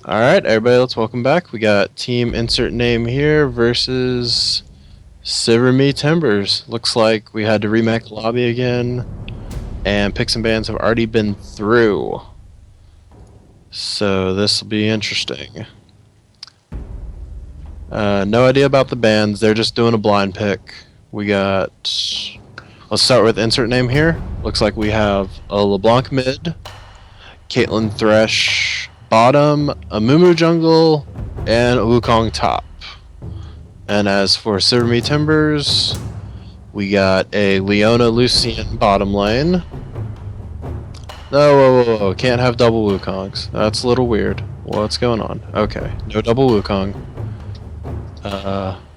All right, everybody, let's welcome back. We got team insert name here versus Sivir Timbers. Looks like we had to remake the lobby again, and picks and bans have already been through. So this will be interesting. No idea about the bans. They're just doing a blind pick. We got. Let's start with insert name here. Looks like we have a LeBlanc mid, Caitlyn Thresh bottom, a Mumu jungle, and a Wukong top. And as for Sivir Timbers, we got a Leona Lucian bottom lane. No, whoa. Can't have double Wukongs. That's a little weird. What's going on? Okay, no double Wukong.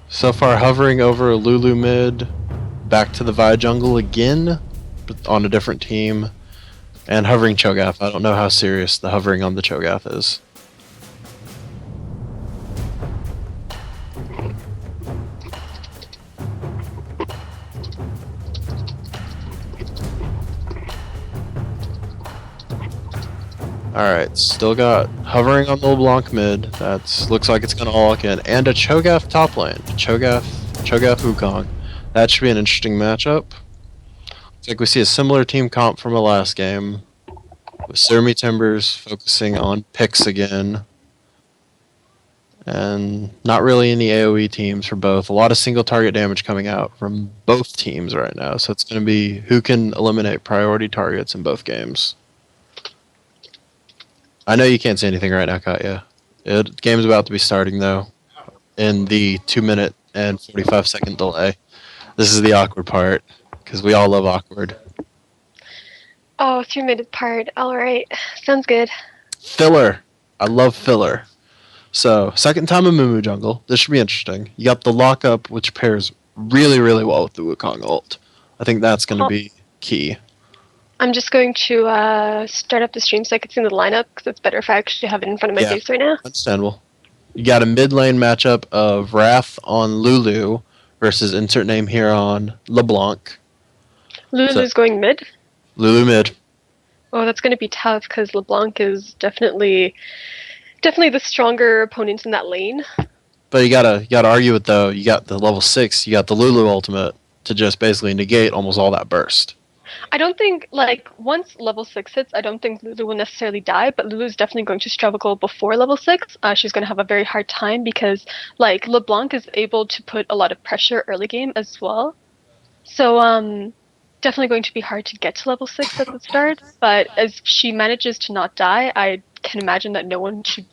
So far hovering over Lulu mid, back to the Vi jungle again, but on a different team, and hovering Cho'Gath. I don't know how serious the hovering on the Cho'Gath is. Alright, still got hovering on the LeBlanc mid. That's looks like it's gonna all lock in. And a Cho'Gath top lane. Cho'Gath Wukong. That should be an interesting matchup. Looks like we see a similar team comp from the last game. With Sivir Timbers focusing on picks again. And not really any AoE teams for both. A lot of single target damage coming out from both teams right now. So it's gonna be who can eliminate priority targets in both games. I know you can't say anything right now, Katya. Game's about to be starting, though, in the 2-minute and 45-second delay. This is the awkward part, because we all love awkward. Oh, 3-minute part. All right. Sounds good. Filler. I love filler. So, second time in Mumu Jungle. This should be interesting. You got the lockup, which pairs really, really well with the Wukong ult. I think that's going to be key. I'm just going to start up the stream so I can see the lineup, because it's better if I actually have it in front of my face right now. Understandable. You got a mid lane matchup of Wrath on Lulu versus insert name here on LeBlanc. Lulu's going mid? Lulu mid. Oh, that's going to be tough, because LeBlanc is definitely the stronger opponent in that lane. But you gotta argue it though. You got the level 6, you got the Lulu ultimate to just basically negate almost all that burst. I don't think, once level 6 hits, I don't think Lulu will necessarily die, but Lulu's definitely going to struggle before level 6. She's going to have a very hard time because, LeBlanc is able to put a lot of pressure early game as well. So, definitely going to be hard to get to level 6 at the start, but as she manages to not die, I can imagine that no one should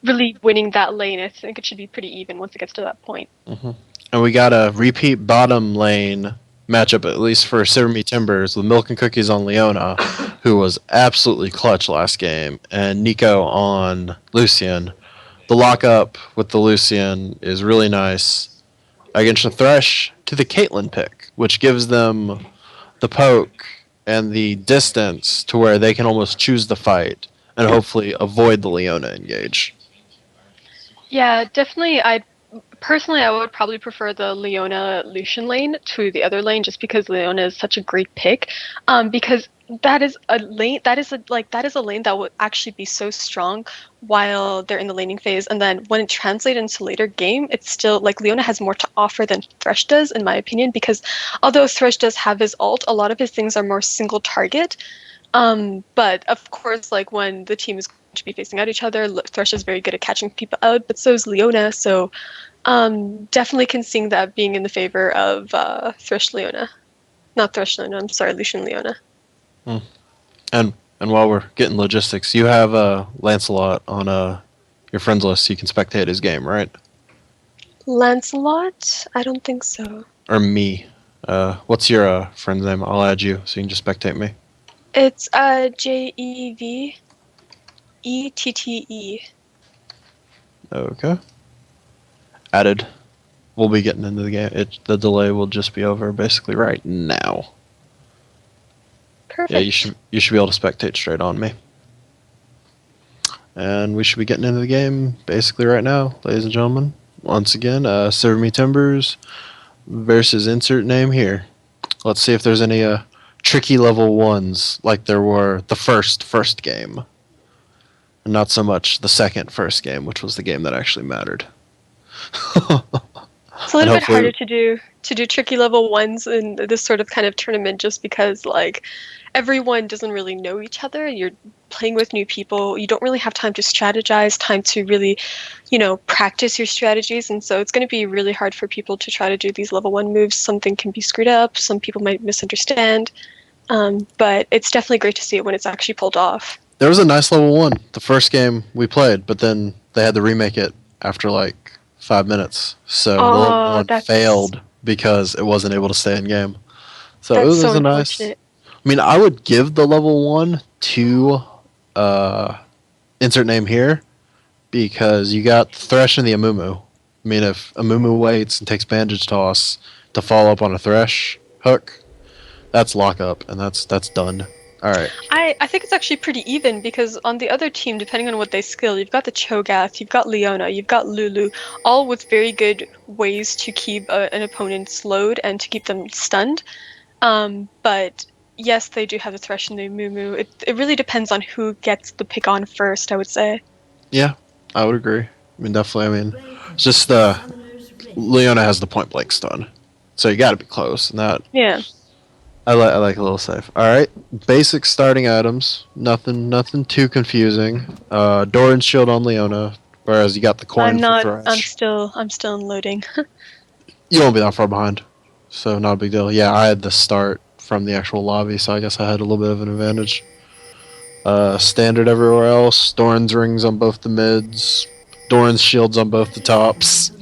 really winning that lane. I think it should be pretty even once it gets to that point. Mm-hmm. And we got a repeat bottom lane matchup, at least for Sivir Timbers, with Milk and Cookies on Leona, who was absolutely clutch last game, and Nico on Lucian. The lockup with the Lucian is really nice against the Thresh to the Caitlyn pick, which gives them the poke and the distance to where they can almost choose the fight and hopefully avoid the Leona engage. Yeah, definitely. Personally, I would probably prefer the Leona Lucian lane to the other lane, just because Leona is such a great pick. Because that is a lane that is a lane that would actually be so strong while they're in the laning phase, and then when it translates into later game, it's still Leona has more to offer than Thresh does, in my opinion. Because although Thresh does have his ult, a lot of his things are more single target. But of course, when the team is going to be facing out each other, Thresh is very good at catching people out, but so is Leona. So definitely can see that being in the favor of Thresh Leona. Not Thresh Leona, I'm sorry, Lucian Leona. And while we're getting logistics, you have Lancelot on your friends list, so you can spectate his game, right? Lancelot? I don't think so. Or me. What's your friend's name? I'll add you so you can just spectate me. It's JEVETTE. Okay. Added. We'll be getting into the game. The delay will just be over basically right now. Perfect. Yeah, you should be able to spectate straight on me. And we should be getting into the game basically right now, ladies and gentlemen. Once again, Sivir Timbers versus insert name here. Let's see if there's any tricky level 1s like there were the first game. and not so much the first game, which was the game that actually mattered. It's a little bit harder to do tricky level 1s in this sort of kind of tournament, just because like everyone doesn't really know each other. You're playing with new people. You don't really have time to strategize, time to really, practice your strategies, and so it's going to be really hard for people to try to do these level 1 moves. Something can be screwed up. Some people might misunderstand. But it's definitely great to see it when it's actually pulled off. There was a nice level 1 the first game we played, but then they had to remake it after like 5 minutes. So the level 1 failed because it wasn't able to stay in game. So it was a nice. I mean, I would give the level 1 to insert name here because you got Thresh and the Amumu. I mean, if Amumu waits and takes bandage toss to follow up on a Thresh hook, that's lockup, and that's done. All right. I think it's actually pretty even because on the other team, depending on what they skill, you've got the Cho'Gath, you've got Leona, you've got Lulu, all with very good ways to keep an opponent slowed and to keep them stunned. But yes, they do have the Thresh and the Mumu. It really depends on who gets the pick on first, I would say. Yeah, I would agree. I mean, definitely. I mean, it's just Leona has the point blank stun, so you got to be close. And that. Yeah. I like a little safe. All right, basic starting items. Nothing too confusing. Doran's shield on Leona, whereas you got the coin for Thresh. I'm still unloading. You won't be that far behind, so not a big deal. Yeah, I had the start from the actual lobby, so I guess I had a little bit of an advantage. Standard everywhere else. Doran's rings on both the mids. Doran's shields on both the tops.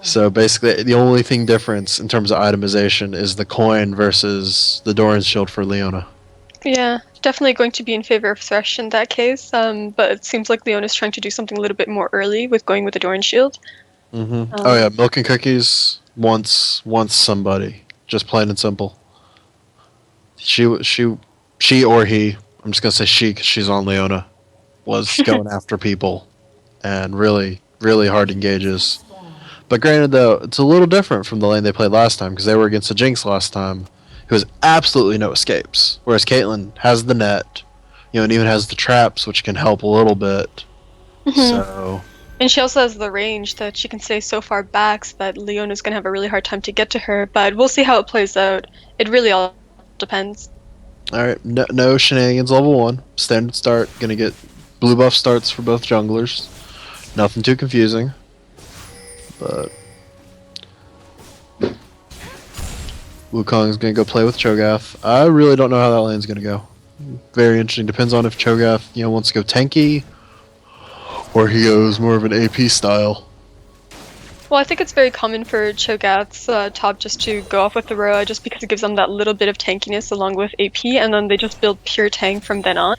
So basically, the only thing difference in terms of itemization is the coin versus the Doran's shield for Leona. Yeah, definitely going to be in favor of Thresh in that case. But it seems like Leona's trying to do something a little bit more early with going with the Doran's shield. Mm-hmm. Oh yeah, Milk and Cookies wants somebody, just plain and simple. She or he. I'm just gonna say she because she's on Leona. Was going after people, and really hard engages. But granted, though, it's a little different from the lane they played last time because they were against the Jinx last time, who has absolutely no escapes. Whereas Caitlyn has the net, and even has the traps, which can help a little bit. Mm-hmm. So. And she also has the range that she can stay so far back so that Leona's gonna have a really hard time to get to her. But we'll see how it plays out. It really all depends. All right, no shenanigans. Level 1, standard start. Gonna get blue buff starts for both junglers. Nothing too confusing. But Wukong's gonna go play with Cho'Gath. I really don't know how that lane's gonna go. Very interesting. Depends on if Cho'Gath, wants to go tanky, or he goes more of an AP style. Well, I think it's very common for Cho'Gath's top just to go off with the Roa, just because it gives them that little bit of tankiness along with AP, and then they just build pure tank from then on.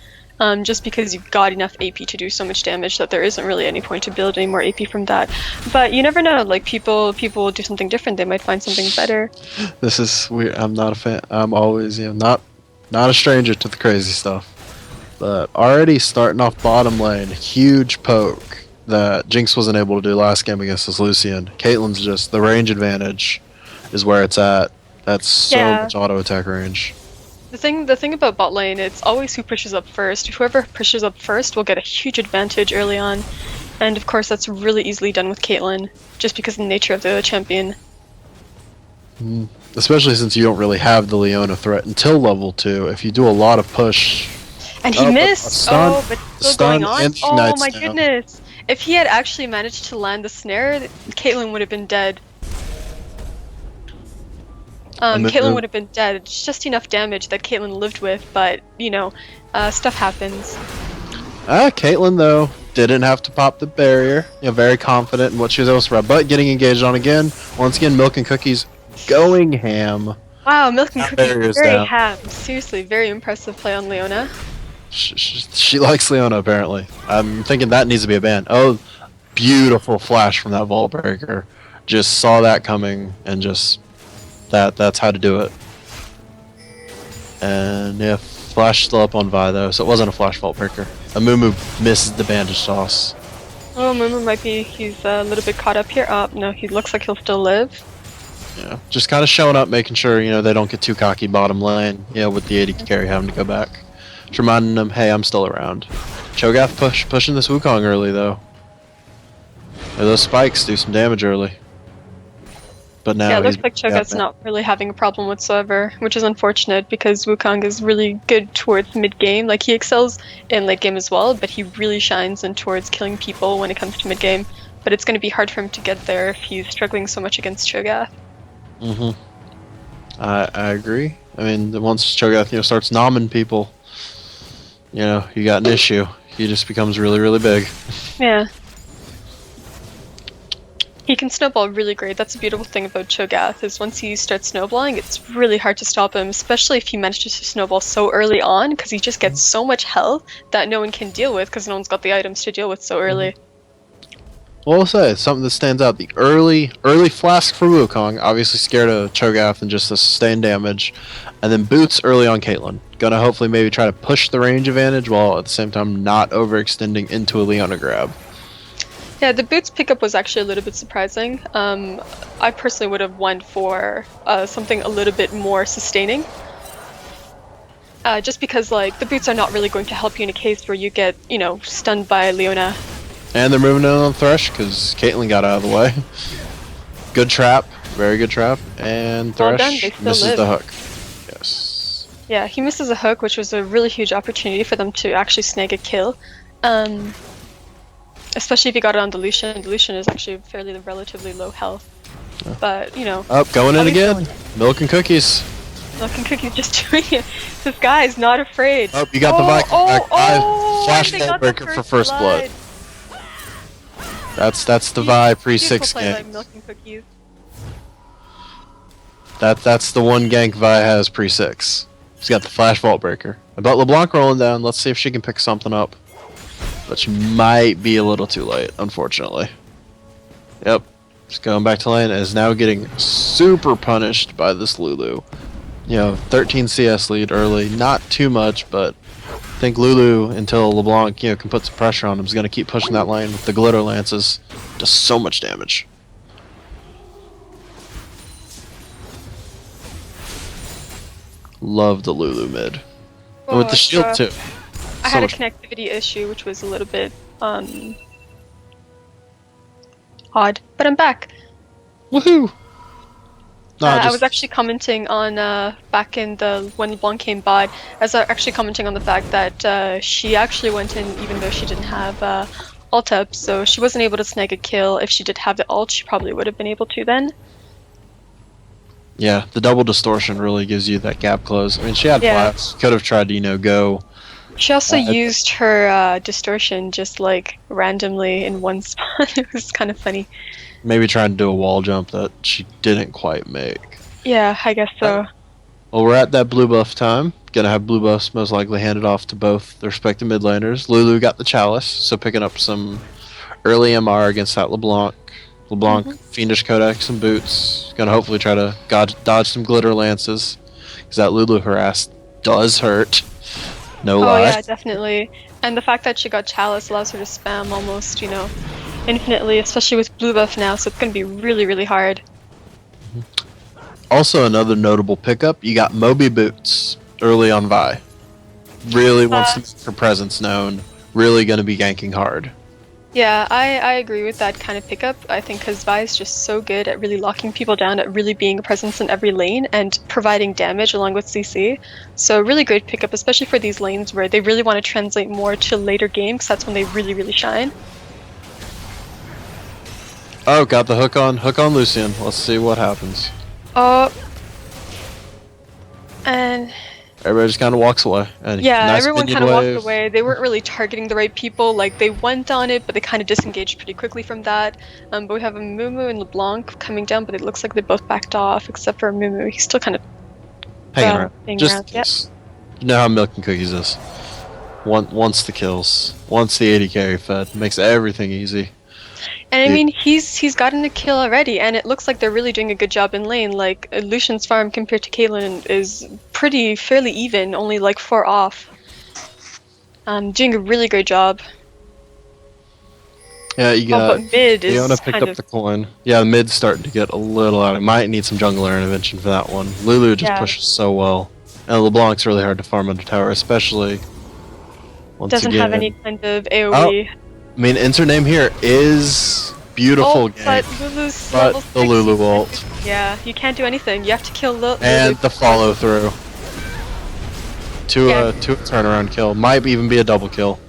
Just because you've got enough AP to do so much damage that there isn't really any point to build any more AP from that. But you never know, like people will do something different. They might find something better. This is weird. I'm not a fan. I'm always, not a stranger to the crazy stuff. But already starting off bottom lane, huge poke that Jinx wasn't able to do last game against this Lucian. Caitlyn's just, the range advantage is where it's at. That's so much auto attack range. The thing about bot lane, it's always who pushes up first. Whoever pushes up first will get a huge advantage early on. And of course that's really easily done with Caitlyn, just because of the nature of the champion. Especially since you don't really have the Leona threat until level 2. If you do a lot of push... And he missed! But still going on? Oh my goodness! If he had actually managed to land the snare, Caitlyn would have been dead. Caitlyn would have been dead. It's just enough damage that Caitlyn lived with, but, stuff happens. Caitlyn, though, didn't have to pop the barrier. Very confident in what she was able to rub, but getting engaged on again. Once again, Milk and Cookies going ham. Wow, Milk and Cookies very ham. Seriously, very impressive play on Leona. She likes Leona, apparently. I'm thinking that needs to be a ban. Oh, beautiful flash from that Vault Breaker. Just saw that coming and just... That's how to do it. And yeah, flash still up on Vi though, so it wasn't a flash Vault Breaker. Amumu misses the bandage toss. Oh, Amumu might be, he's a little bit caught up here. Oh, no, he looks like he'll still live. Yeah, just kind of showing up, making sure, they don't get too cocky bottom lane. Yeah, with the AD carry having to go back. Just reminding them, hey, I'm still around. Cho'Gath pushing this Wukong early though. Yeah, those spikes do some damage early. But now Yeah, it looks he's like Cho'Gath's not really having a problem whatsoever, which is unfortunate because Wukong is really good towards mid-game. Like, he excels in late game as well, but he really shines in towards killing people when it comes to mid-game. But it's going to be hard for him to get there if he's struggling so much against Cho'Gath. Mm-hmm. I agree. I mean, once Cho'Gath starts nomming people, you got an issue. He just becomes really, really big. Yeah. He can snowball really great. That's the beautiful thing about Cho'Gath, is once he starts snowballing, it's really hard to stop him, especially if he manages to snowball so early on, because he just gets so much health that no one can deal with, because no one's got the items to deal with so early. Well, I'll say something that stands out: the early flask for Wukong, obviously scared of Cho'Gath and just the sustained damage, and then boots early on Caitlyn. Gonna hopefully maybe try to push the range advantage while at the same time not overextending into a Leona grab. Yeah, the boots pickup was actually a little bit surprising. I personally would have went for something a little bit more sustaining. Just because, like, the boots are not really going to help you in a case where you get, stunned by Leona. And they're moving in on Thresh because Caitlyn got out of the way. Good trap, very good trap, and Well Thresh done, they still misses live. the hook. Yes. Yeah, he misses a hook, which was a really huge opportunity for them to actually snag a kill. Especially if you got it on Dilution. Dilution is actually fairly relatively low health. Yeah. But, Up, going in again. Milk and cookies. Milk and Cookie's just doing it. This guy is not afraid. Oh, you got the Viking back. Flash they got the breaker for first blood. That's the Vi pre-6 play, gank. like Milk and Cookies. That's the one gank Vi has pre-6. She's got the Flash Vault Breaker. About LeBlanc rolling down. Let's see if she can pick something up. But she might be a little too late, unfortunately. Yep. Just going back to lane, and is now getting super punished by this Lulu. 13 CS lead early. Not too much, but I think Lulu, until LeBlanc can put some pressure on him, is going to keep pushing that lane with the glitter lances. Does so much damage. Love the Lulu mid. And with the shield too. I had a connectivity issue, which was a little bit odd, but I'm back. Woohoo! No, I was actually commenting on back in when LeBlanc came by. I was actually commenting on the fact that she actually went in even though she didn't have ult up, so she wasn't able to snag a kill. If she did have the ult, she probably would have been able to then. Yeah, the double distortion really gives you that gap close. I mean, she had flash. Could have tried to go. She also used her distortion just like randomly in one spot. It was kind of funny. Maybe trying to do a wall jump that she didn't quite make. Yeah, I guess so. Well, we're at that blue buff time. Gonna have blue buffs most likely handed off to both the respective mid laners. Lulu got the chalice, so picking up some early MR against that LeBlanc. Fiendish Codex and boots. Gonna hopefully try to dodge some glitter lances, because that Lulu harass does hurt. No lie. Oh yeah, definitely. And the fact that she got chalice allows her to spam almost, infinitely, especially with blue buff now, so it's going to be really, really hard. Also, another notable pickup, you got Moby Boots early on Vi. Really wants to make her presence known. Really going to be ganking hard. Yeah, I agree with that kind of pickup. I think because Vi is just so good at really locking people down, at really being a presence in every lane and providing damage along with CC. So really great pickup, especially for these lanes where they really want to translate more to later game, because that's when they really, really shine. Oh, got the hook on Lucian. Let's see what happens. Oh, and everybody just kind of walks away. And yeah, nice everyone kind of wave. walked away. They weren't really targeting the right people. Like, they went on it, but they kind of disengaged pretty quickly from that. But we have a Mumu and LeBlanc coming down, but it looks like they both backed off, except for Mumu. He's still kind of hanging around. Around. Yep. You know how Milk and Cookies is. Once the kills, once the 80 carry fed, makes everything easy. And I mean, he's gotten a kill already, and it looks like they're really doing a good job in lane. Like, Lucian's farm compared to Caitlyn is fairly even, only like 4 off. Doing a really great job. Yeah, you got. But mid is Leona picked up the coin. Yeah, the mid's starting to get a little out. Might need some jungler intervention for that one. Lulu just pushes so well, and LeBlanc's really hard to farm under tower, especially Once Doesn't have any again. kind of AoE. I mean, insert name here is beautiful game, But Lulu's but level the 6. Lulu ult Yeah, you can't do anything. You have to kill Lulu. and the follow through to Yeah. a turnaround kill. Might even be a double kill.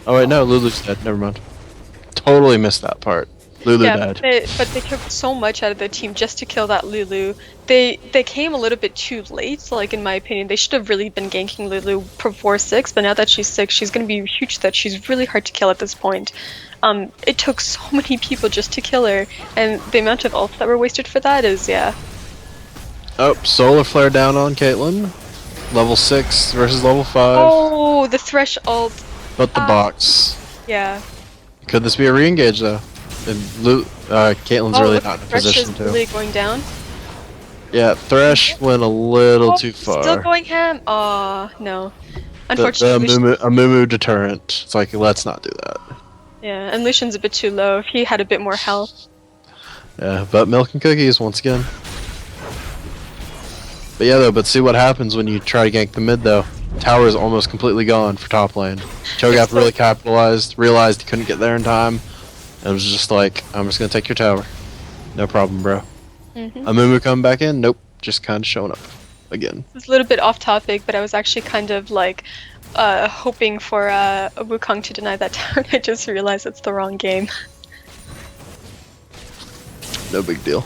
Oh wait, no, Lulu's dead. Never mind. Totally missed that part. Lulu Yeah, died. but they took so much out of their team just to kill that Lulu. They came a little bit too late, like in my opinion. They should have really been ganking Lulu before 6, but now that she's 6, she's gonna be a huge threat. She's really hard to kill at this point. It took so many people just to kill her, and the amount of ults that were wasted for that is, yeah. Oh, solar flare down on Caitlyn. Level 6 versus level 5. Oh, the Thresh ult. But the box. Yeah. Could this be a re-engage though? And Caitlyn's really not in a Thresh position is to. really going down. Yeah, Thresh went a little too far. Still going ham? Aw, no. The Unfortunately, Amumu deterrent. It's like, let's not do that. yeah, and Lucian's a bit too low. If he had a bit more health. Yeah, but milk and cookies once again. But yeah, though, but see what happens when you try to gank the mid, though. Tower is almost completely gone for top lane. Cho'Gath really capitalized, realized he couldn't get there in time, and was just like, I'm just gonna take your tower. No problem, bro. Amumu coming back in? Nope, just kind of showing up again. It's a little bit off topic, but I was actually kind of like hoping for Wukong to deny that tower. I just realized it's the wrong game. No big deal.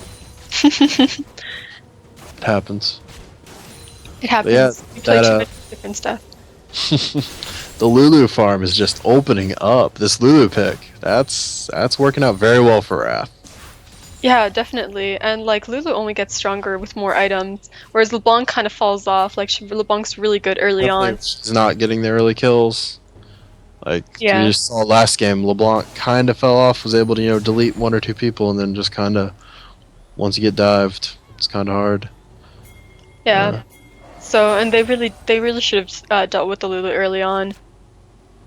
It happens. It happens. Yeah, We play that, too much different stuff. The Lulu farm is just opening up. This Lulu pick, that's working out very well for Wrath. Yeah, definitely. And like Lulu only gets stronger with more items, whereas LeBlanc kind of falls off. Like LeBlanc's really good early on. She's not getting the early kills. Like Yeah. we just saw last game, LeBlanc kind of fell off, was able to delete 1 or 2 people, and then just kind of once you get dived, it's kind of hard. Yeah. So, and they really should have dealt with the Lulu early on.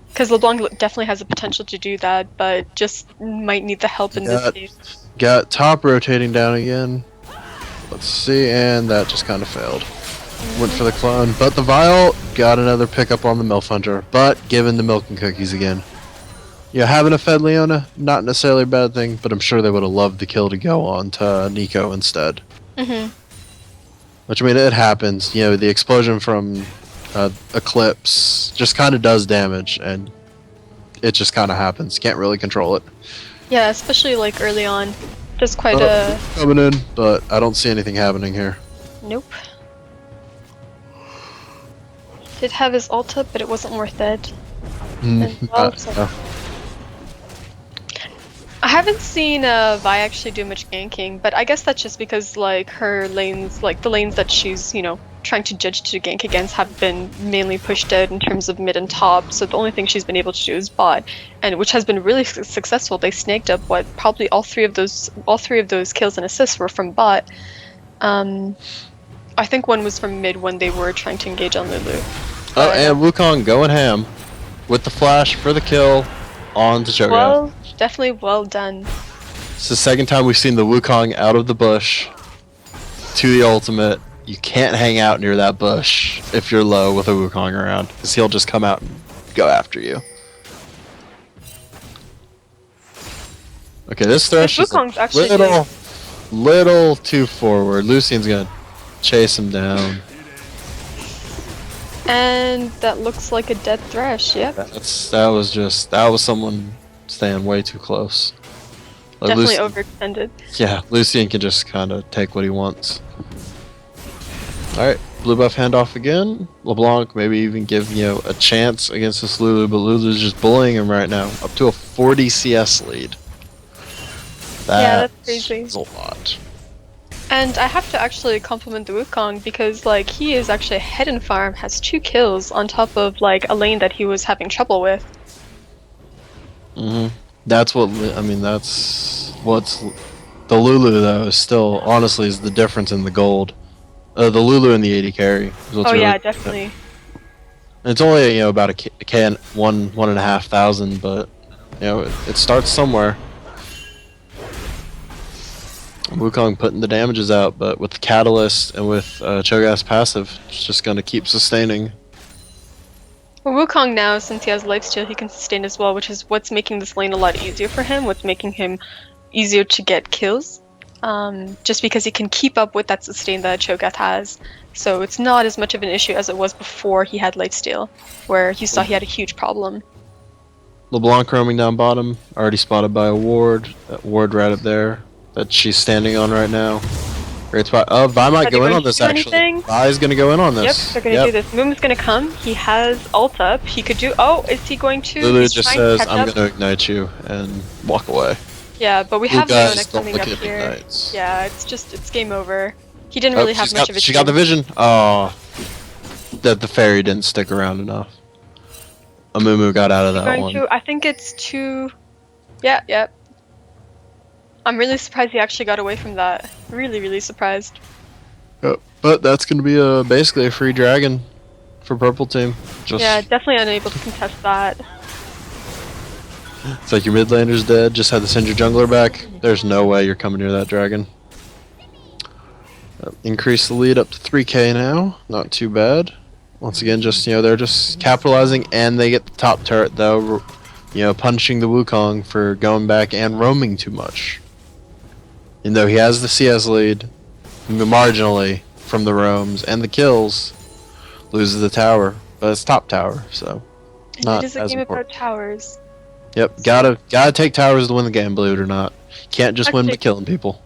Because LeBlanc definitely has the potential to do that, but just might need the help in this game. Got top rotating down again. Let's see, and that just kind of failed. Went for the clone, but the Vial got another pickup on the MILF Hunter, but given the milk and cookies again. Yeah, having a fed Leona, not necessarily a bad thing, but I'm sure they would have loved the kill to go on to Nico instead. Which, I mean, it happens. The explosion from Eclipse just kind of does damage, and it just kind of happens. Can't really control it. Yeah, especially like early on. Just quite coming in, but I don't see anything happening here. Nope. Did have his ult up, but it wasn't worth it. I haven't seen Vi actually do much ganking, but I guess that's just because like her lanes, like the lanes that she's trying to judge to gank against, have been mainly pushed out in terms of mid and top. So the only thing she's been able to do is bot, and which has been really successful. They snagged up probably all three of those kills and assists were from bot. I think one was from mid when they were trying to engage on Lulu. Oh, and Wukong going ham with the flash for the kill on to Cho'Gath. Well, definitely well done. It's the second time we've seen the Wukong out of the bush to the ultimate. You can't hang out near that bush if you're low with a Wukong around, because he'll just come out and go after you. Okay, this Thresh is a little too forward. Lucian's gonna chase him down. And that looks like a dead Thresh, yep. That was someone staying way too close. Like definitely overextended. Yeah, Lucian can just kind of take what he wants. Alright, blue buff handoff again. LeBlanc maybe even give a chance against this Lulu, but Lulu's just bullying him right now. Up to a 40 CS lead. That's crazy. That's a lot. And I have to actually compliment the Wukong because like he is actually ahead in farm, has 2 kills on top of like a lane that he was having trouble with. That's what's the Lulu though is still honestly is the difference in the gold. The Lulu and the 80 carry is what's really definitely. And it's only about a K and 1,500, but it starts somewhere. Wukong putting the damages out, but with the Catalyst and with Cho'Gath's passive, it's just going to keep sustaining. For Wukong now, since he has lifesteal, he can sustain as well, which is what's making this lane a lot easier for him, what's making him easier to get kills. Just because he can keep up with that sustain that Cho'Gath has. So it's not as much of an issue as it was before he had lifesteal, where he saw he had a huge problem. LeBlanc roaming down bottom, already spotted by a ward. That ward right up there that she's standing on right now. Great spot. Oh, Vi might go in on this actually. Vi's gonna go in on this. Yep, they're gonna do this. Moom's gonna come. He has ult up. He could do. Oh, is he going to? Lulu just says, "I'm gonna ignite you," and walk away. Yeah, but we have Leona coming up here. Ignites. Yeah, it's game over. He didn't really have much of a. She got the vision. Oh, that the fairy didn't stick around enough. Amumu got out of that one. I think it's two. Yeah. I'm really surprised he actually got away from that. Really surprised. Yep, but that's gonna be basically a free dragon for purple team. Yeah, definitely unable to contest that. It's like your mid laner's dead. Just had to send your jungler back. There's no way you're coming near that dragon. Increase the lead up to 3k now. Not too bad. Once again, just they're just capitalizing, and they get the top turret though. Punishing the Wukong for going back and roaming too much. And though he has the CS lead, marginally from the roams and the kills, loses the tower, but it's top tower, so not as important. It is a game about towers. Yep, gotta take towers to win the game, believe it or not. Can't just win by killing people.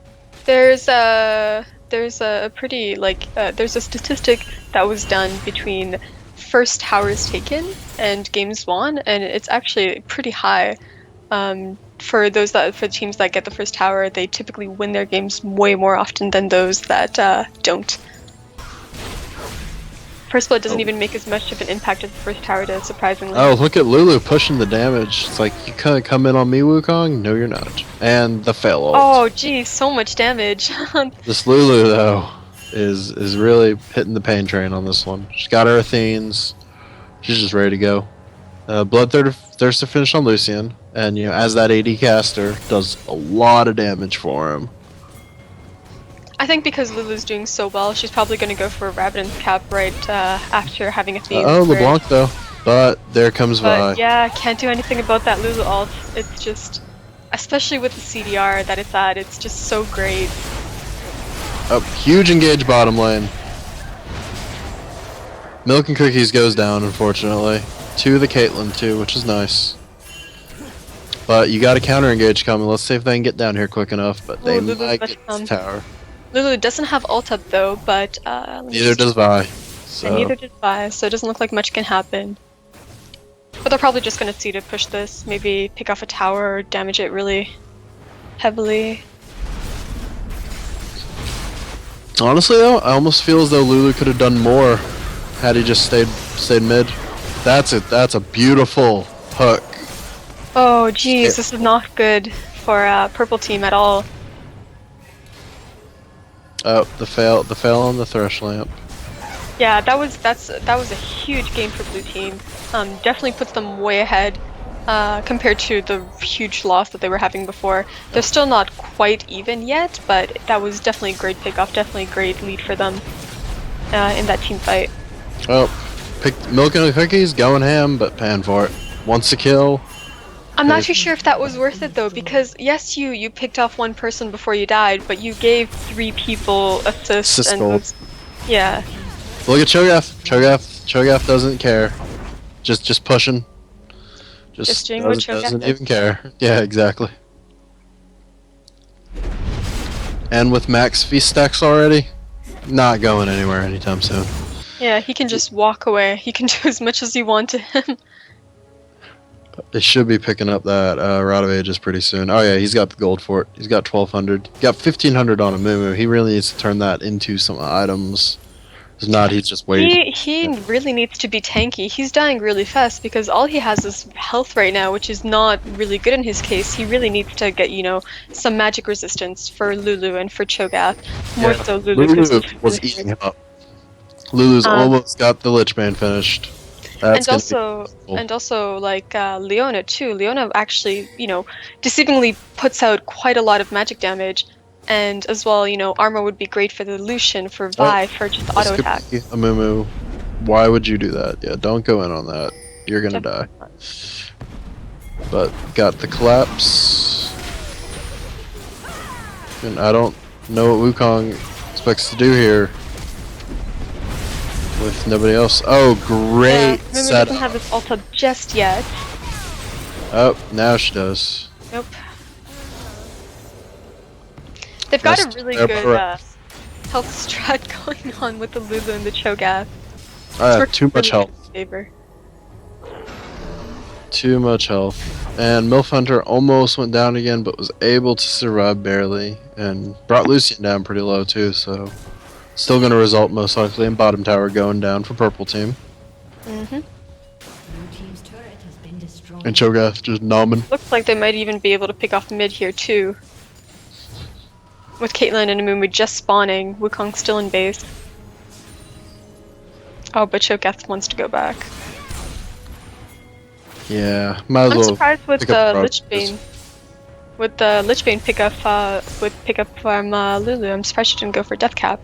There's a pretty there's a statistic that was done between first towers taken and games won, and it's actually pretty high. For teams that get the first tower, they typically win their games way more often than those that don't. First blood doesn't even make as much of an impact as the first tower does, surprisingly. Oh, look at Lulu pushing the damage. It's like, you can't come in on me, Wukong? No, you're not. And the fail ult. Oh, geez, so much damage. This Lulu, though, is really hitting the pain train on this one. She's got her Athenes. She's just ready to go. Bloodthirster finish on Lucian, and as that AD caster, does a lot of damage for him. I think because Lulu's doing so well, she's probably going to go for a Rabadon's cap right after having a theme. Oh, LeBlanc though. But there comes Vi. Yeah, can't do anything about that Lulu ult. It's just, especially with the CDR that it's at, it's just so great. Huge engage bottom lane. Milk and Cookies goes down, unfortunately. To the Caitlyn too, which is nice. But you got a counter engage coming. Let's see if they can get down here quick enough. But they might get this tower. Lulu doesn't have ult up though, but neither does Vi. And neither does Vi, so it doesn't look like much can happen. But they're probably just gonna see to push this, maybe pick off a tower or damage it really heavily. Honestly though, I almost feel as though Lulu could have done more had he just stayed mid. That's a beautiful hook. Oh jeez, this is not good for purple team at all. Oh, the fail on the thresh lamp. Yeah, that was a huge game for blue team. Definitely puts them way ahead compared to the huge loss that they were having before. They're still not quite even yet, but that was definitely a great pickoff, definitely a great lead for them in that team fight. Oh, picked Milk and Cookies, going ham, but paying for it. Wants a kill. I'm not too sure if that was worth it though, because yes, you picked off one person before you died, but you gave 3 people assists and those, yeah. Look at Cho'Gath. Cho'Gath doesn't care. Just pushing. Just doing what Cho'Gath doesn't even care. Yeah, exactly. And with max feast stacks already, not going anywhere anytime soon. Yeah, he can just walk away. He can do as much as you want to him. They should be picking up that Rod of Ages pretty soon. Oh yeah, he's got the gold for it. He's got 1200. Got 1500 on a Mumu. He really needs to turn that into some items. If not, he's just waiting. He really needs to be tanky. He's dying really fast because all he has is health right now, which is not really good in his case. He really needs to get, some magic resistance for Lulu and for Cho'Gath. More so Lulu was eating him up. Lulu's almost got the Lichbane finished. And also, like Leona too. Leona actually, deceivingly puts out quite a lot of magic damage, and as well, armor would be great for the Lucian, for Vi, for just auto attack. Amumu, why would you do that? Yeah, don't go in on that. You're gonna die. Definitely not. But got the collapse. And I don't know what Wukong expects to do here. With nobody else. Oh, great Mimi setup. doesn't have this ult up just yet. Oh, now she does. Nope. They've got a Nice really air good press. health strat going on with the Lulu and the Cho'Gath. I have working too much really health. in his favor. Too much health. And MILF Hunter almost went down again, but was able to survive barely. And brought Lucian down pretty low too, so... Still gonna result most likely in bottom tower going down for purple team. Mm-hmm. And Cho'Gath just nomming. Looks like they might even be able to pick off mid here too. With Caitlyn and Amumu just spawning, Wukong still in base. Oh, but Cho'Gath wants to go back. Yeah, might as I'm well surprised with pick the up Lich Bane. With the Lich Bane pickup from Lulu, I'm surprised she didn't go for Death Cap.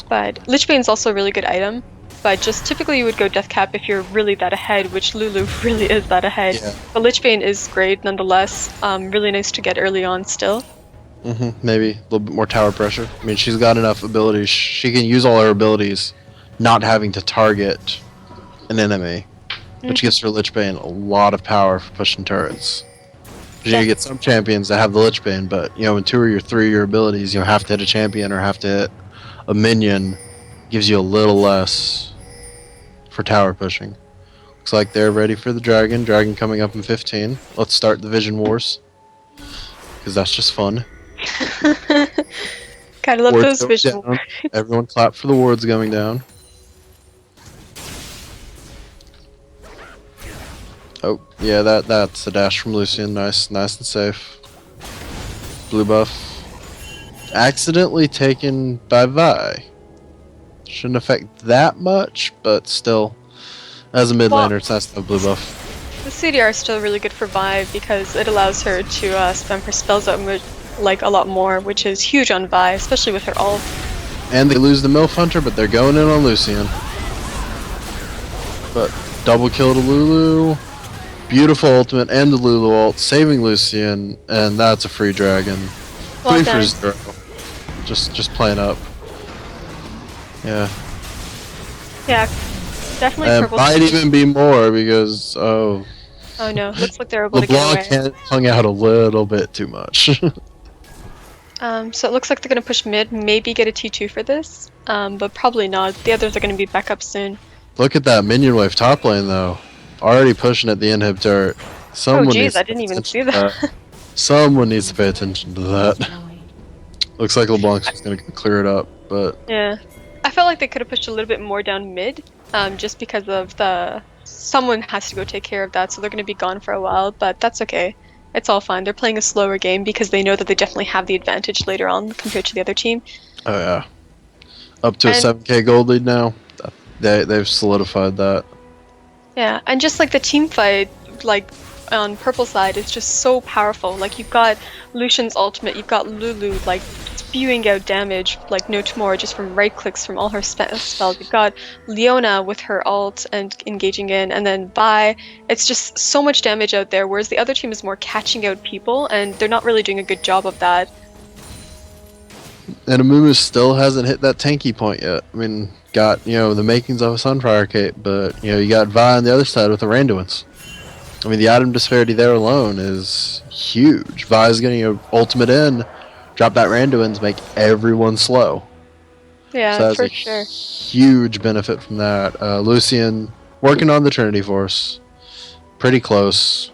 But Lich Bane's also a really good item. But just typically you would go Death Cap if you're really that ahead, which Lulu really is that ahead. Yeah. But Lich Bane is great nonetheless. Really nice to get early on still. Maybe a little bit more tower pressure. I mean, she's got enough abilities. She can use all her abilities, not having to target an enemy, which gives her Lich Bane a lot of power for pushing turrets. Because you get some champions that have the Lich Bane, but you know, in 2 or 3 of your abilities, you have to hit a champion or have to hit a minion, gives you a little less for tower pushing. Looks like they're ready for the dragon. Dragon coming up in 15. Let's start the Vision Wars, because that's just fun. Gotta love Wards those going vision. down. Everyone clap for the wards going down. Oh, yeah, that's a dash from Lucian. Nice and safe. Blue buff. Accidentally taken by Vi. Shouldn't affect that much, but still. As a mid laner, it's nice to have blue buff. The CDR is still really good for Vi because it allows her to spam her spells out like a lot more, which is huge on Vi, especially with her ult. And they lose the MILF Hunter, but they're going in on Lucian. But double kill to Lulu. Beautiful ultimate and the Lulu ult, saving Lucian, and that's a free dragon. Well 3 for done. 0. Just playing up. Yeah. Yeah, definitely And purple. might even be more because Oh no, looks like they're able to LeBlanc get away. hung out a little bit too much. So it looks like they're gonna push mid, maybe get a T2 for this, but probably not. The others are gonna be back up soon. Look at that minion wave top lane though. Already pushing at the inhib turret. Someone Oh needs jeez, I to didn't pay even attention see to that. Someone needs to pay attention to that. Looks like LeBlanc's just gonna clear it up, but Yeah, I felt like they could have pushed a little bit more down mid, just because of someone has to go take care of that, so they're gonna be gone for a while. But that's okay. It's all fine. They're playing a slower game because they know that they definitely have the advantage later on compared to the other team. oh yeah. Up to a And- 7k gold lead now. They've solidified that. Yeah, and just like the team fight, like on purple side, is just so powerful. Like you've got Lucian's ultimate, you've got Lulu like spewing out damage like no tomorrow just from right clicks from all her spells. You've got Leona with her ult and engaging in, and then Vi. It's just so much damage out there, whereas the other team is more catching out people, and they're not really doing a good job of that. And Amumu still hasn't hit that tanky point yet. I mean, got, you know, the makings of a Sunfire Cape, but, you know, you got Vi on the other side with the Randuins. I mean, the item disparity there alone is huge. Vi's getting an ultimate in, drop that Randuins, make everyone slow. Yeah, So for that's a sure. huge benefit from that. Lucian working on the Trinity Force. Pretty close.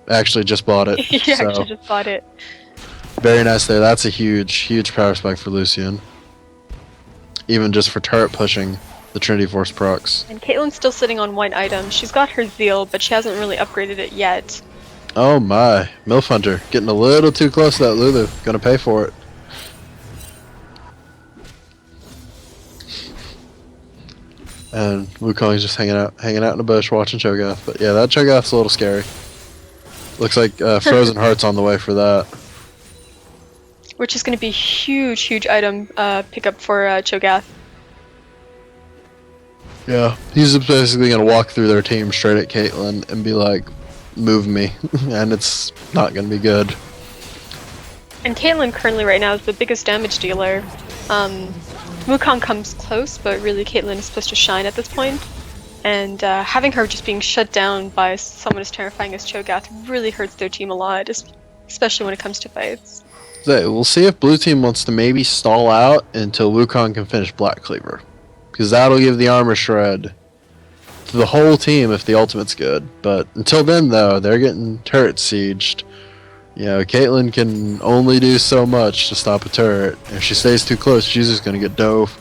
Actually just bought it. You so actually just bought it. very nice there. That's a huge power spike for Lucian. Even just for turret pushing the Trinity Force procs. And Caitlyn's still sitting on one item. She's got her Zeal, but she hasn't really upgraded it yet. Oh my. MILF Hunter getting a little too close to that Lulu. Gonna pay for it. And Wukong's just hanging out in the bush watching Cho'Gath. But yeah, that Cho'Gath's a little scary. Looks like Frozen Heart's on the way for that. Which is going to be huge item pickup for Cho'Gath. Yeah, he's basically gonna walk through their team straight at Caitlyn and be like, "Move me," and it's not gonna be good. And Caitlyn currently right now is the biggest damage dealer. Wukong comes close, but really Caitlyn is supposed to shine at this point. And having her just being shut down by someone as terrifying as Cho'Gath really hurts their team a lot, especially when it comes to fights. So we'll see if blue team wants to maybe stall out until Wukong can finish Black Cleaver, because that'll give the armor shred to the whole team if the ultimate's good. But until then, though, they're getting turret sieged. You know, Caitlyn can only do so much to stop a turret. If she stays too close, she's just gonna get dove.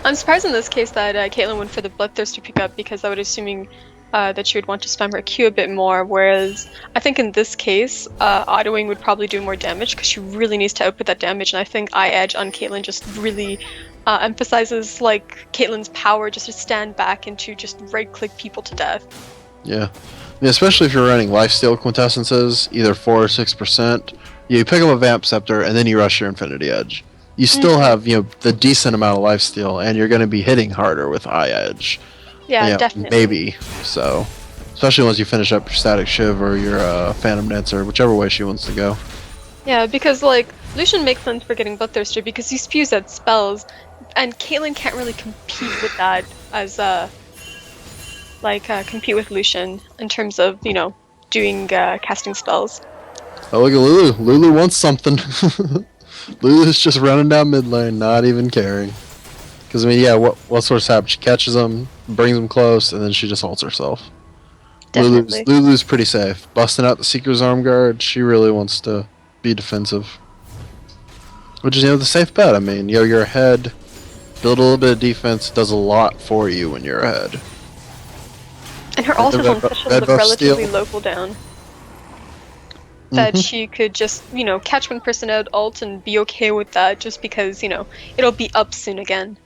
I'm surprised in this case that Caitlyn went for the Bloodthirster pickup, because I would assuming that she would want to spam her Q a bit more, whereas I think in this case, autoing would probably do more damage because she really needs to output that damage, and I think eye edge on Caitlyn just really emphasizes like Caitlyn's power just to stand back and to just right-click people to death. Yeah. I mean, especially if you're running lifesteal quintessences, either 4 or 6%, you pick up a Vamp Scepter and then you rush your Infinity Edge. You still have, you know, the decent amount of lifesteal, and you're going to be hitting harder with Eye Edge. Yeah, You know, definitely. maybe. So, especially once you finish up your Static Shiv or your Phantom Dancer, whichever way she wants to go. Yeah, because like Lucian makes sense for getting Bloodthirster because he spews out spells, and Caitlyn can't really compete with that as compete with Lucian in terms of, you know, doing casting spells. Oh, look at Lulu. Lulu wants something. Lulu's just running down mid lane, not even caring. Because, I mean, yeah, what sorts happen? She catches them, brings them close, and then she just ults herself. Definitely. Lulu's pretty safe. Busting out the Seeker's Arm Guard, she really wants to be defensive. Which is, you know, the safe bet. I mean, you know, you're ahead. Build a little bit of defense does a lot for you when you're ahead. And her ult is on such a relatively low cooldown that she could just, you know, catch one person out, ult, and be okay with that just because, you know, it'll be up soon again.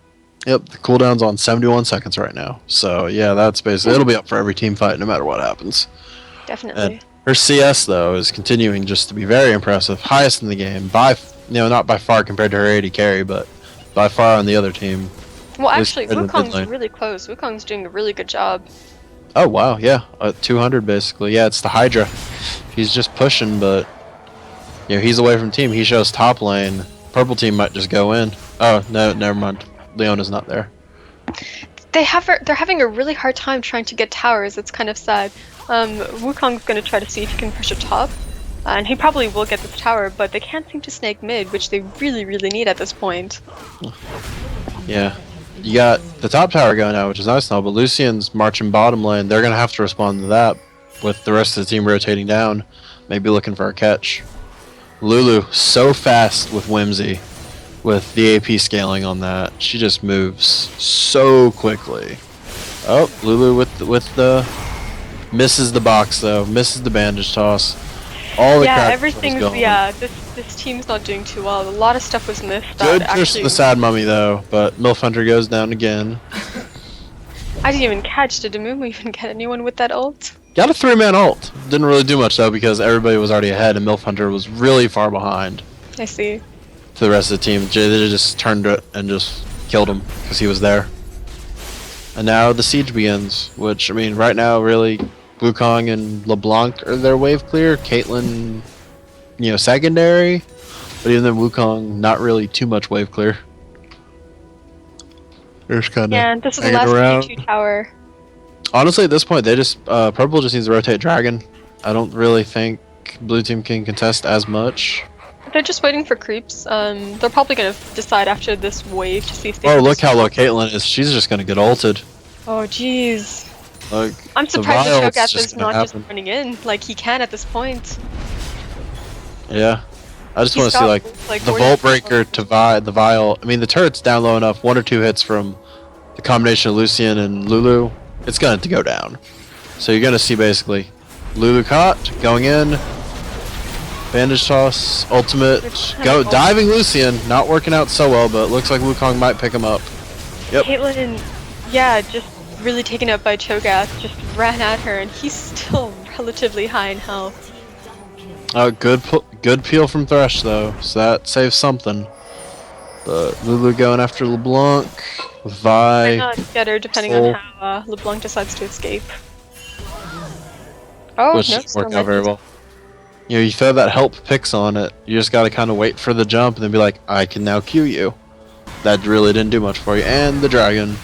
Yep, the cooldown's on 71 seconds right now. So, yeah, that's basically, it'll be up for every team fight no matter what happens. Definitely. And her CS, though, is continuing just to be very impressive. Highest in the game, not by far compared to her 80 carry, but by far on the other team. Well, actually, Wukong's really close. Wukong's doing a really good job. Oh, wow, yeah. 200, basically. Yeah, it's the Hydra. He's just pushing, but, you know, he's away from team. He shows top lane. Purple team might just go in. Oh, no, never mind. Leona's not there. They're having a really hard time trying to get towers. It's kind of sad. Wukong's going to try to see if he can push a top. And he probably will get this tower, but they can't seem to snake mid, which they really, really need at this point. Yeah. You got the top tower going now, which is nice now, but Lucian's marching bottom lane. They're going to have to respond to that with the rest of the team rotating down, maybe looking for a catch. Lulu, so fast with Whimsy, with the AP scaling on that. She just moves so quickly. Oh, Lulu with the misses the box, though. Misses the bandage toss. All the everything's this team's not doing too well. A lot of stuff was missed. Good for the sad mummy though, but Milf Hunter goes down again. I didn't even catch. Did Amumu even get anyone with that ult? Got a 3-man ult. Didn't really do much though because everybody was already ahead and Milf Hunter was really far behind. I see. To the rest of the team, they just turned it and just killed him because he was there. And now the siege begins, which I mean, right now really. Wukong and LeBlanc are their wave clear. Caitlyn, you know, secondary. But even then, Wukong, not really too much wave clear. They're just kind of and this is the last Q2 tower. Honestly, at this point, they just purple just needs to rotate dragon. I don't really think blue team can contest as much. They're just waiting for creeps. They're probably gonna decide after this wave to see if they. Oh, look how low Caitlyn is. She's just gonna get ulted. Oh, jeez. Like, I'm surprised the Cho'Gath is not just running in like he can at this point. Yeah. I just want to see, like the Volt Breaker to the Vial. I mean, the turret's down low enough. 1 or 2 hits from the combination of Lucian and Lulu, it's going to go down. So you're going to see, basically, Lulu caught, going in, bandage toss, ultimate, diving Lucian. Not working out so well, but looks like Wukong might pick him up. Yep. Caitlyn, yeah, just really taken up by Cho'Gath, just ran at her, and he's still relatively high in health. Oh, good peel from Thresh though, so that saves something. But Lulu going after LeBlanc with Might Vi. not get her depending Soul. on how LeBlanc decides to escape. Oh, Which no, didn't still work out might very be. well. You know, you throw that help picks on it. You just gotta kind of wait for the jump and then be like, I can now Q you. That really didn't do much for you. And the dragon.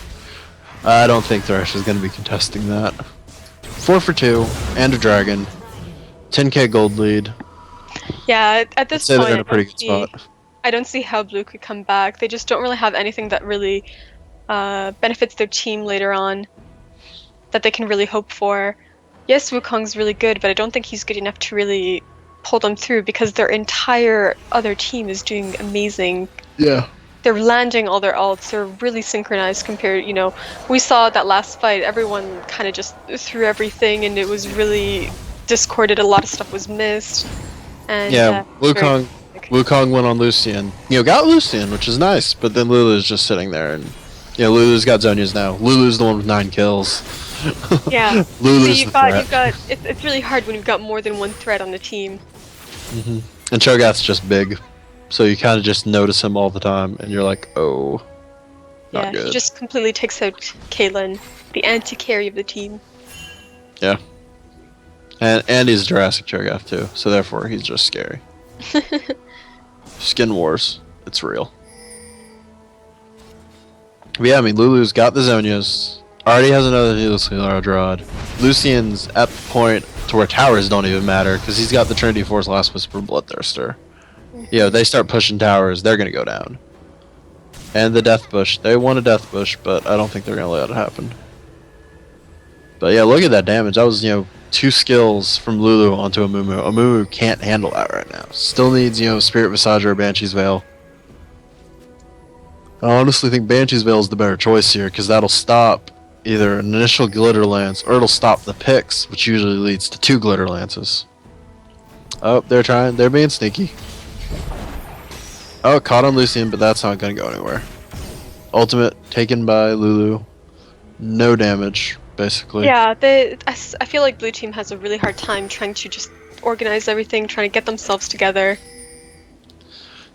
I don't think Thresh is gonna be contesting that. 4 for 2 and a dragon. 10k gold lead. Yeah, at I'd this say they're point, in a pretty good spot. I don't see how Blue could come back. They just don't really have anything that really benefits their team later on that they can really hope for. Yes, Wukong's really good, but I don't think he's good enough to really pull them through because their entire other team is doing amazing. Yeah. They're landing all their ults. They're really synchronized compared, we saw that last fight, everyone kind of just threw everything and it was really discorded. A lot of stuff was missed. And Yeah, very- Wukong went on Lucian. Got Lucian, which is nice, but then Lulu's just sitting there and Lulu's got Zhonya's now. Lulu's the one with 9 kills. Yeah. Lulu's So the threat. it's really hard when you've got more than one threat on the team. And Cho'Gath's just big. So you kind of just notice him all the time and you're like, oh, not Yeah, good. he just completely takes out Caitlyn, the anti-carry of the team. Yeah. And he's a Jurassic Cho'Gath too, so therefore he's just scary. Skin Wars. It's real. But yeah, I mean, Lulu's got the Zonias. Already has another Needless Rod. Lucian's at the point to where towers don't even matter because he's got the Trinity Force, Last Whisper, Bloodthirster. They start pushing towers, they're gonna go down. And the Death Bush. They want a Death Bush, but I don't think they're gonna let it happen. But yeah, look at that damage. That was, 2 skills from Lulu onto Amumu. Amumu can't handle that right now. Still needs, Spirit Visage or Banshee's Veil. I honestly think Banshee's Veil is the better choice here, because that'll stop either an initial Glitter Lance, or it'll stop the picks, which usually leads to 2 Glitter Lances. Oh, they're being sneaky. Oh, caught on Lucian, but that's not going to go anywhere. Ultimate taken by Lulu. No damage, basically. Yeah, I feel like Blue Team has a really hard time trying to just organize everything, trying to get themselves together.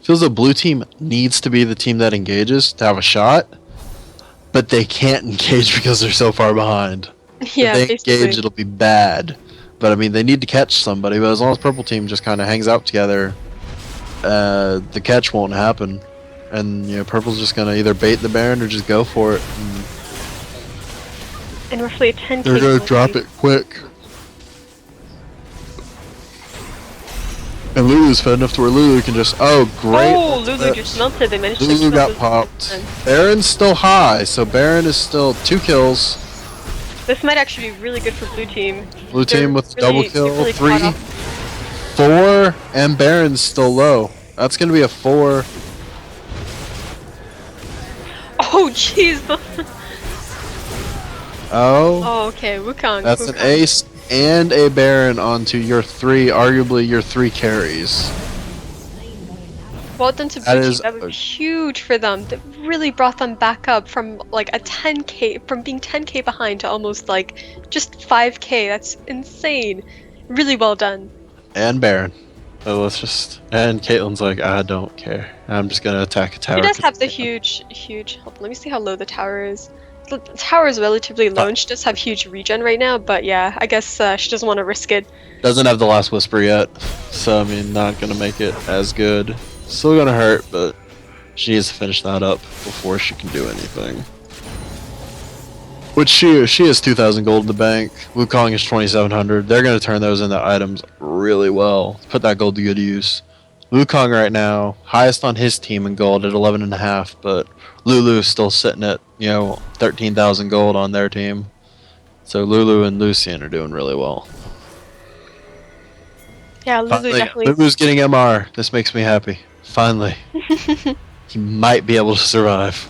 Feels like Blue Team needs to be the team that engages to have a shot, but they can't engage because they're so far behind. Yeah, if they basically. engage, it'll be bad. But I mean, they need to catch somebody. But as long as Purple Team just kind of hangs out together, the catch won't happen. And Purple's just gonna either bait the Baron or just go for it. And roughly a 10k. They're gonna drop it quick. And Lulu's fed enough to where Lulu can just great. Oh, Lulu just melted. They managed to Lulu kill got Lulu. popped. Baron's still high, so Baron is still 2 kills. This might actually be really good for Blue Team. Blue Team with really- double they're kill, really 3, caught up. 4, and Baron's still low. That's gonna be a 4. Oh, jeez. Oh, Oh, okay. Wukong. that's an Wukong. ace and a Baron onto your 3, arguably your 3 carries. Well done to Blue That Team. is That was huge for them. That really brought them back up from like a 10k, from being 10k behind to almost like just 5k. That's insane. Really well done. And Baron. So and Caitlyn's like, I don't care. I'm just gonna attack a tower. She does have the huge. Hold on, let me see how low the tower is. The tower is relatively low, and she does have huge regen right now. But yeah, I guess she doesn't want to risk it. Doesn't have the Last Whisper yet, so I mean, not gonna make it as good. Still gonna hurt, but she needs to finish that up before she can do anything. Which she has 2,000 gold in the bank. Wukong is 2,700. They're gonna turn those into items really well. Put that gold to good use. Wukong right now, highest on his team in gold at 11.5, but Lulu's still sitting at 13,000 gold on their team. So Lulu and Lucian are doing really well. Yeah, Lulu Finally, definitely. Lulu's getting MR. This makes me happy. Finally. He might be able to survive.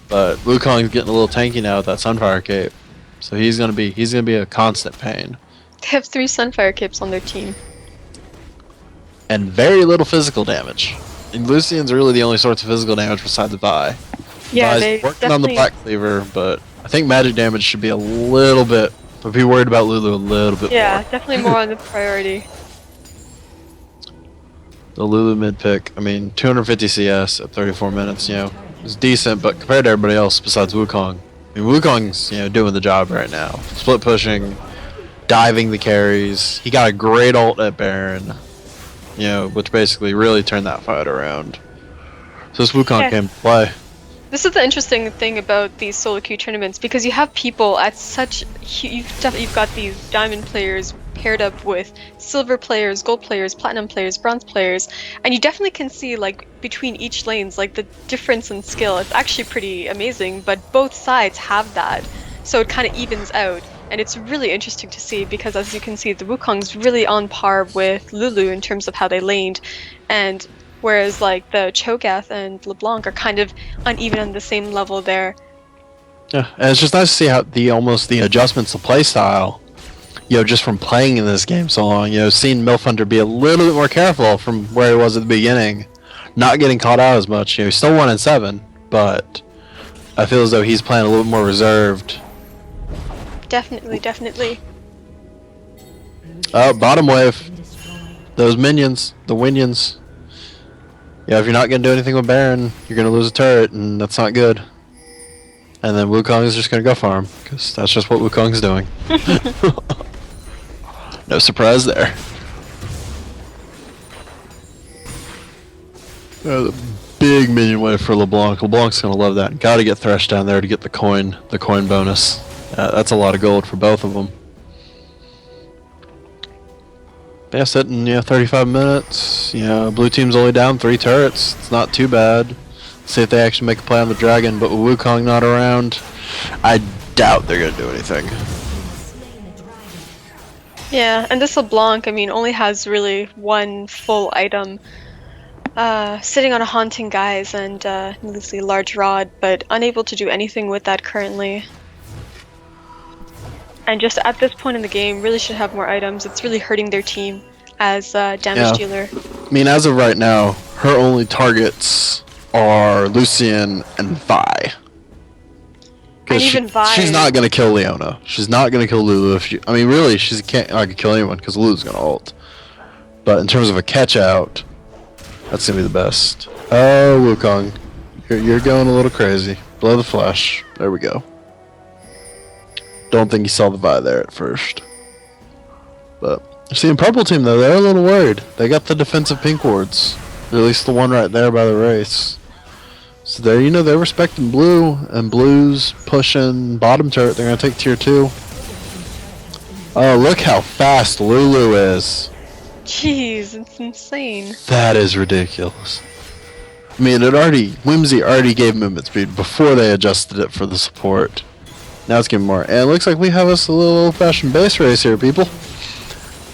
But Wukong's getting a little tanky now with that Sunfire Cape. So he's gonna be a constant pain. They have 3 Sunfire Capes on their team. And very little physical damage. And Lucian's really the only source of physical damage besides Vi. Yeah, Vi's they working on the definitely. Black Cleaver, but I think magic damage should be a little bit. But be worried about Lulu a little bit Yeah, more. definitely more on the priority. the Lulu mid pick. I mean, 250 CS at 34 minutes, is decent, but compared to everybody else besides Wukong, I mean, Wukong's, doing the job right now. Split pushing, diving the carries. He got a great ult at Baron, which basically really turned that fight around. So this Wukong came to play. This is the interesting thing about these solo queue tournaments, because you have people at you've got these diamond players paired up with silver players, gold players, platinum players, bronze players, and you definitely can see like between each lanes like the difference in skill. It's actually pretty amazing, but both sides have that, so it kind of evens out, and it's really interesting to see because as you can see, the Wukong's really on par with Lulu in terms of how they laned, and whereas like the Cho'Gath and LeBlanc are kind of uneven on the same level there. Yeah, and it's just nice to see how the adjustments to play style, just from playing in this game so long, seeing Milfunder be a little bit more careful from where he was at the beginning, not getting caught out as much. He's still 1-7, but I feel as though he's playing a little bit more reserved. Definitely. Bottom wave. Those minions, the Winions. If you're not going to do anything with Baron, you're going to lose a turret, and that's not good. And then Wukong is just going to go farm, because that's just what Wukong's doing. No surprise there. The big minion wave for LeBlanc. LeBlanc's going to love that. Got to get Thresh down there to get the coin bonus. That's a lot of gold for both of them. Yeah, sitting 35 minutes. Blue team's only down 3 turrets. It's not too bad. See if they actually make a play on the dragon. But with Wukong not around, I doubt they're gonna do anything. Yeah, and this LeBlanc, I mean, only has really one full item. Sitting on a Haunting Guise and needlessly large rod, but unable to do anything with that currently. And just at this point in the game, really should have more items. It's really hurting their team as damage dealer. I mean, as of right now, her only targets are Lucian and Vi. And even Vi, she's not gonna kill Leona. She's not gonna kill Lulu. I mean, really, she can't kill anyone because Lulu's gonna ult. But in terms of a catch out, that's gonna be the best. Oh, Wukong, you're going a little crazy. Blow the flash. There we go. Don't think he saw the Vi there at first. But seeing purple team though, they're a little worried. They got the defensive pink wards. At least the one right there by the race. So there, they're respecting blue, and blue's pushing bottom turret. They're gonna take tier 2. Oh, look how fast Lulu is. Jeez, it's insane. That is ridiculous. I mean, Whimsy already gave movement speed before they adjusted it for the support. Now it's getting more. And it looks like we have us a little old-fashioned base race here, people.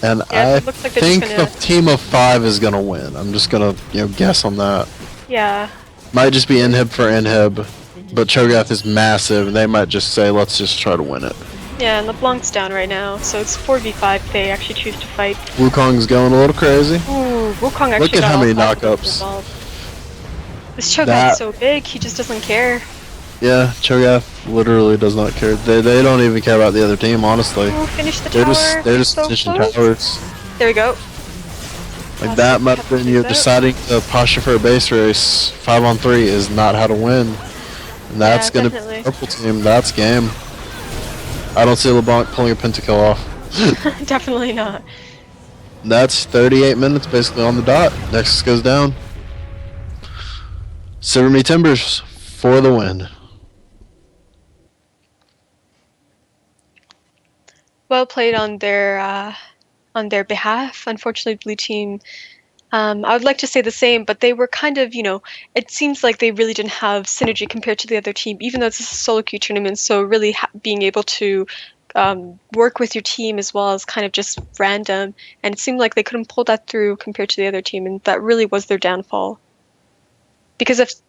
And I think the team of 5 is going to win. I'm just going to, guess on that. Yeah. Might just be inhib for inhib. But Cho'Gath is massive, and they might just say, let's just try to win it. Yeah, and LeBlanc's down right now, so it's 4v5 they actually choose to fight. Wukong's going a little crazy. Ooh, Wukong actually Look at how many knockups. This Cho'Gath's so big, he just doesn't care. Yeah, Cho'Gath literally does not care. They don't even care about the other team, honestly. Ooh, finish the tower. They're just finishing towers. There we go. Like that much, then you're deciding to posture for a base race. 5-on-3 is not how to win. And that's gonna be purple team. That's game. I don't see LeBlanc pulling a pentakill off. Definitely not. That's 38 minutes basically on the dot. Nexus goes down. Sivir Tibbers for the win. Well played on their behalf. Unfortunately, blue team. I would like to say the same, but they were kind of, it seems like they really didn't have synergy compared to the other team, even though it's a solo queue tournament. So really being able to work with your team as well as kind of just random, and it seemed like they couldn't pull that through compared to the other team, and that really was their downfall. Because